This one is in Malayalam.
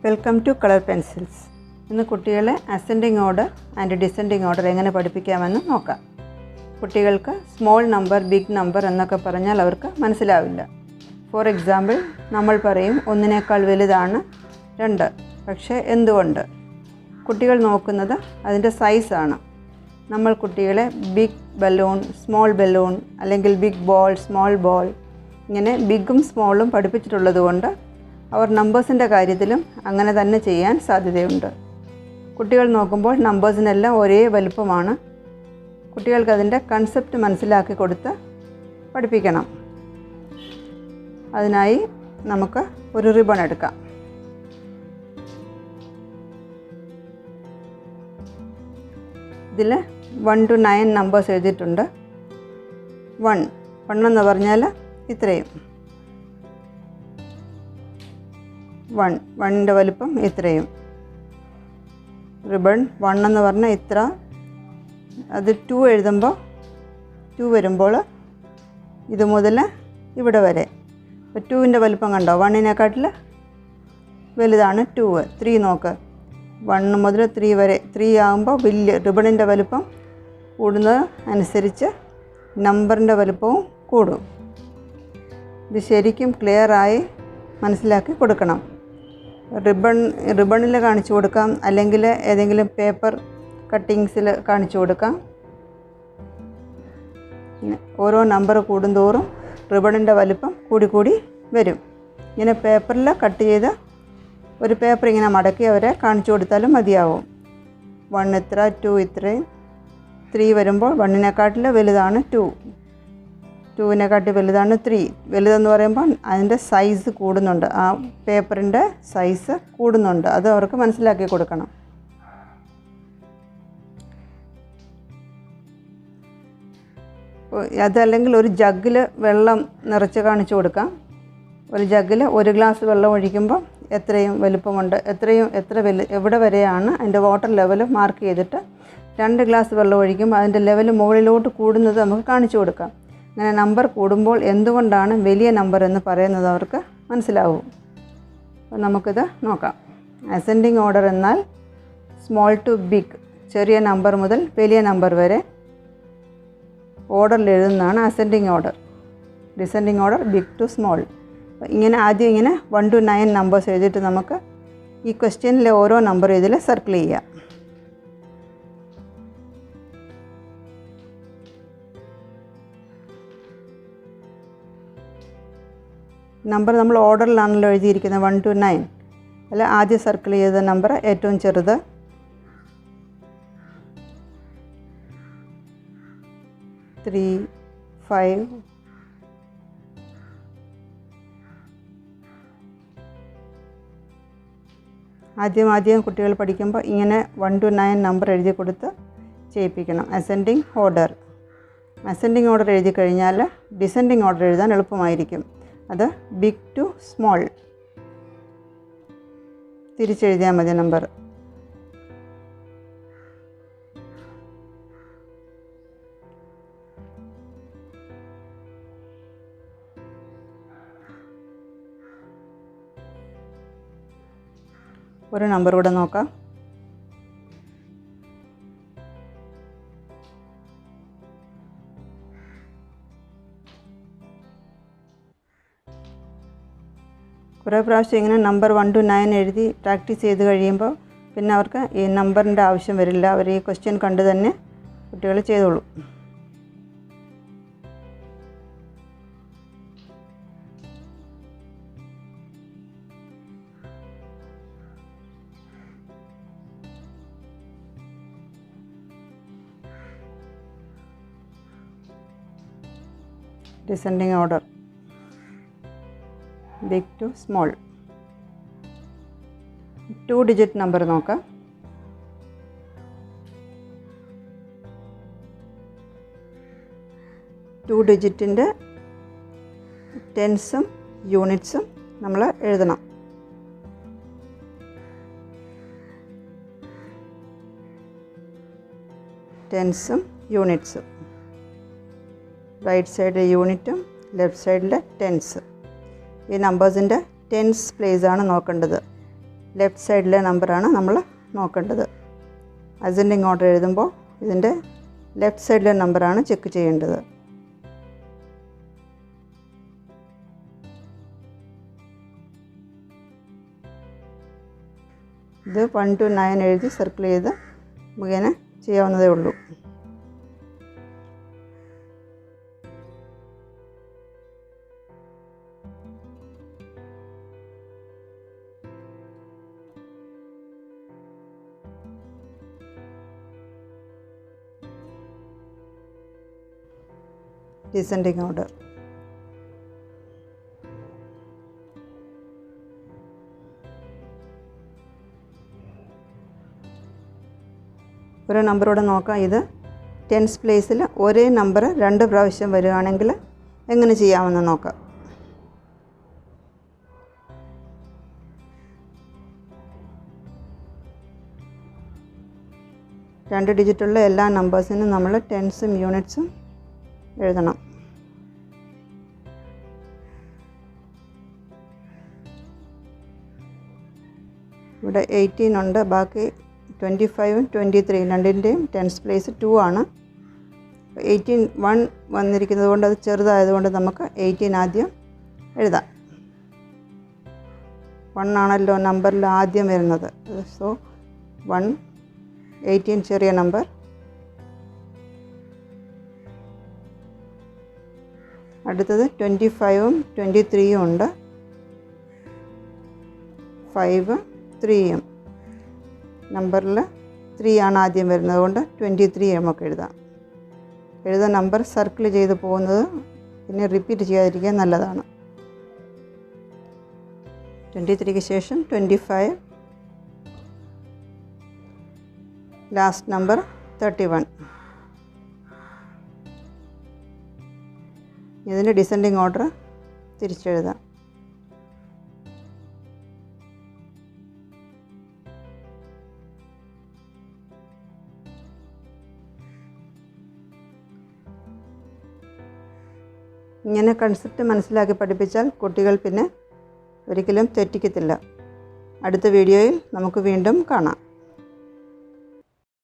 Welcome to colour pencils. ഇന്ന് കുട്ടികളെ ascending order and descending order എങ്ങനെ പഠിപ്പിക്കാമെന്ന് നോക്കാം. കുട്ടികൾക്ക് സ്മോൾ നമ്പർ, ബിഗ് നമ്പർ എന്നൊക്കെ പറഞ്ഞാൽ അവർക്ക് മനസ്സിലാവില്ല. ഫോർ എക്സാമ്പിൾ, നമ്മൾ പറയും ഒന്നിനേക്കാൾ വലുതാണ് 2. പക്ഷേ എന്തുകൊണ്ട്? കുട്ടികൾ നോക്കുന്നത് അതിൻ്റെ സൈസാണ്. നമ്മൾ കുട്ടികളെ ബിഗ് ബലൂൺ, സ്മോൾ ബലൂൺ അല്ലെങ്കിൽ ബിഗ് ബോൾ, സ്മോൾ ബോൾ ഇങ്ങനെ ബിഗും സ്മോളും പഠിപ്പിച്ചിട്ടുള്ളത് കൊണ്ട് അവർ നമ്പേഴ്സിൻ്റെ കാര്യത്തിലും അങ്ങനെ തന്നെ ചെയ്യാൻ സാധ്യതയുണ്ട്. കുട്ടികൾ നോക്കുമ്പോൾ നമ്പേഴ്സിനെല്ലാം ഒരേ വലുപ്പമാണ്. കുട്ടികൾക്ക് അതിൻ്റെ കൺസെപ്റ്റ് മനസ്സിലാക്കി കൊടുത്ത് പഠിപ്പിക്കണം. അതിനായി നമുക്ക് ഒരു റിബൺ എടുക്കാം. ഇതിൽ 1 to 9 നമ്പേഴ്സ് എഴുതിയിട്ടുണ്ട്. 1 എന്ന് പറഞ്ഞാൽ ഇത്രയും, 1ൻ്റെ വലിപ്പം ഇത്രയും. റിബൺ 1 എന്ന് പറഞ്ഞാൽ ഇത്ര. അത് 2 എഴുതുമ്പോൾ 2 വരുമ്പോൾ ഇത് മുതൽ ഇവിടെ വരെ. അപ്പോൾ 2ൻ്റെ വലിപ്പം കണ്ടോ? 1നേക്കാട്ടിൽ വലുതാണ് 2. 3 നോക്ക്, 1 മുതൽ 3 വരെ. 3 ആകുമ്പോൾ വലിയ റിബണിൻ്റെ വലിപ്പം കൂടുന്നത് അനുസരിച്ച് നമ്പറിൻ്റെ വലിപ്പവും കൂടും. ഇത് ശരിക്കും ക്ലിയറായി മനസ്സിലാക്കി കൊടുക്കണം. റിബണിൽ കാണിച്ചു കൊടുക്കാം, അല്ലെങ്കിൽ ഏതെങ്കിലും പേപ്പർ കട്ടിങ്സിൽ കാണിച്ചു കൊടുക്കാം. ഓരോ നമ്പർ കൂടുന്തോറും റിബണിൻ്റെ വലിപ്പം കൂടി വരും. ഇങ്ങനെ പേപ്പറിൽ കട്ട് ചെയ്ത് ഒരു പേപ്പർ ഇങ്ങനെ മടക്കി അവരെ കാണിച്ചു കൊടുത്താലും മതിയാവും. 1 ഇത്ര, 2 ഇത്രയും. 3 വരുമ്പോൾ 1നേക്കാട്ടിൽ വലുതാണ് 2, 2നേക്കാട്ടിൽ വലുതാണ് 3. വലുതെന്ന് പറയുമ്പോൾ അതിൻ്റെ സൈസ് കൂടുന്നുണ്ട്, ആ പേപ്പറിൻ്റെ സൈസ് കൂടുന്നുണ്ട്. അത് അവർക്ക് മനസ്സിലാക്കി കൊടുക്കണം. അതല്ലെങ്കിൽ ഒരു ജഗ്ഗിൽ വെള്ളം നിറച്ച് കാണിച്ചു കൊടുക്കാം. ഒരു ജഗ്ഗിൽ 1 ഗ്ലാസ് വെള്ളം ഒഴിക്കുമ്പോൾ എത്രയും വലുപ്പമുണ്ട്, എവിടെ വരെയാണ് അതിൻ്റെ വാട്ടർ ലെവൽ മാർക്ക് ചെയ്തിട്ട് 2 ഗ്ലാസ് വെള്ളം ഒഴിക്കുമ്പോൾ അതിൻ്റെ ലെവൽ മുകളിലോട്ട് കൂടുന്നത് നമുക്ക് കാണിച്ചു കൊടുക്കാം. അങ്ങനെ നമ്പർ കൂടുമ്പോൾ എന്തുകൊണ്ടാണ് വലിയ നമ്പർ എന്ന് പറയുന്നത് അവർക്ക് മനസ്സിലാവും. അപ്പോൾ നമുക്കിത് നോക്കാം. അസെൻഡിങ് ഓർഡർ എന്നാൽ സ്മോൾ ടു ബിഗ്, ചെറിയ നമ്പർ മുതൽ വലിയ നമ്പർ വരെ ഓർഡറിൽ എഴുതുന്നതാണ് ascending order. Descending order big to small. ഇങ്ങനെ ആദ്യം 1 to 9 നമ്പേഴ്സ് എഴുതിയിട്ട് നമുക്ക് ഈ ക്വസ്റ്റ്യനിലെ ഓരോ നമ്പർ ഇതിൽ സർക്കിൾ ചെയ്യാം. നമ്പർ നമ്മൾ ഓർഡറിലാണല്ലോ എഴുതിയിരിക്കുന്നത്, 1 to 9. അല്ല, ആദ്യം സർക്കിൾ ചെയ്ത നമ്പർ ഏറ്റവും ചെറുത്, 3, 5, ആദ്യം കുട്ടികൾ പഠിക്കുമ്പോൾ ഇങ്ങനെ 1 to 9 നമ്പർ എഴുതി കൊടുത്ത് ചെയ്യിപ്പിക്കണം. അസെൻഡിങ് ഓർഡർ എഴുതി കഴിഞ്ഞാൽ ഡിസെൻഡിങ് ഓർഡർ എഴുതാൻ എളുപ്പമായിരിക്കും. അത് ബിഗ് ടു സ്മോൾ തിരിച്ചെഴുതിയാൽ മതി നമ്പർ. ഒരു നമ്പർ കൂടെ നോക്കാം. കുറേ പ്രാവശ്യം ഇങ്ങനെ നമ്പർ 1 to 9 എഴുതി പ്രാക്ടീസ് ചെയ്ത് കഴിയുമ്പോൾ പിന്നെ അവർക്ക് ഈ നമ്പറിൻ്റെ ആവശ്യം വരില്ല. അവർ ഈ ക്വസ്റ്റ്യൻ കണ്ട് തന്നെ കുട്ടികൾ ചെയ്തോളൂ. Descending order big to small. 2 digit number നോക്കാം. 2 ഡിജിറ്റിൻ്റെ ടെൻസും യൂണിറ്റ്സും നമ്മൾ എഴുതണം. ടെൻസും യൂണിറ്റ്സും, റൈറ്റ് സൈഡിൽ യൂണിറ്റും ലെഫ്റ്റ് സൈഡിൽ ടെൻസ്. ഈ നമ്പേഴ്സിൻ്റെ ടെൻസ് പ്ലേസ് ആണ് നോക്കേണ്ടത്. ലെഫ്റ്റ് സൈഡിലെ നമ്പറാണ് നമ്മൾ നോക്കേണ്ടത്. അസെൻഡിങ് ഓർഡർ എഴുതുമ്പോൾ ഇതിൻ്റെ ലെഫ്റ്റ് സൈഡിലെ നമ്പറാണ് ചെക്ക് ചെയ്യേണ്ടത്. ഇത് 1 to 9 എഴുതി സർക്കിൾ ചെയ്ത് മുഖേന ചെയ്യാവുന്നതേ ഉള്ളൂ. Descending order. ഒരു നമ്പറോടെ നോക്കാം. ഇത് ടെൻസ് പ്ലേസിൽ ഒരേ നമ്പർ 2 പ്രാവശ്യം വരികയാണെങ്കിൽ എങ്ങനെ ചെയ്യാമെന്ന് നോക്കാം. രണ്ട് ഡിജിറ്റുള്ള എല്ലാ നമ്പേഴ്സിനും നമ്മൾ ടെൻസും യൂണിറ്റ്സും എഴുതണം. ഇവിടെ 18 ഉണ്ട്, ബാക്കി 25 23 രണ്ടിൻ്റെയും ടെൻസ് പ്ലേസ് 2 ആണ്. 18 1 വന്നിരിക്കുന്നത് കൊണ്ട് അത് ചെറുതായതുകൊണ്ട് നമുക്ക് 18 ആദ്യം എഴുതാം. 1 ആണല്ലോ നമ്പറിൽ ആദ്യം വരുന്നത്. സോ 1 18 ചെറിയ നമ്പർ. അടുത്തത് 25ഉം 23ഉം ഉണ്ട്. 5 3ഉം നമ്പറിൽ 3 ആണ് ആദ്യം വരുന്നത് കൊണ്ട് 23 നമുക്ക് എഴുതാം. എഴുതാൻ നമ്പർ സർക്കിൾ ചെയ്ത് പോകുന്നത് പിന്നെ റിപ്പീറ്റ് ചെയ്യാതിരിക്കാൻ നല്ലതാണ്. 23ക്ക് ശേഷം 25, ലാസ്റ്റ് നമ്പർ 31. ഇതിൻ്റെ ഡിസെൻഡിങ് ഓർഡർ തിരിച്ചെഴുതാം. ഇങ്ങനെ കൺസെപ്റ്റ് മനസ്സിലാക്കി പഠിപ്പിച്ചാൽ കുട്ടികൾ പിന്നെ ഒരിക്കലും തെറ്റിക്കത്തില്ല. അടുത്ത വീഡിയോയിൽ നമുക്ക് വീണ്ടും കാണാം.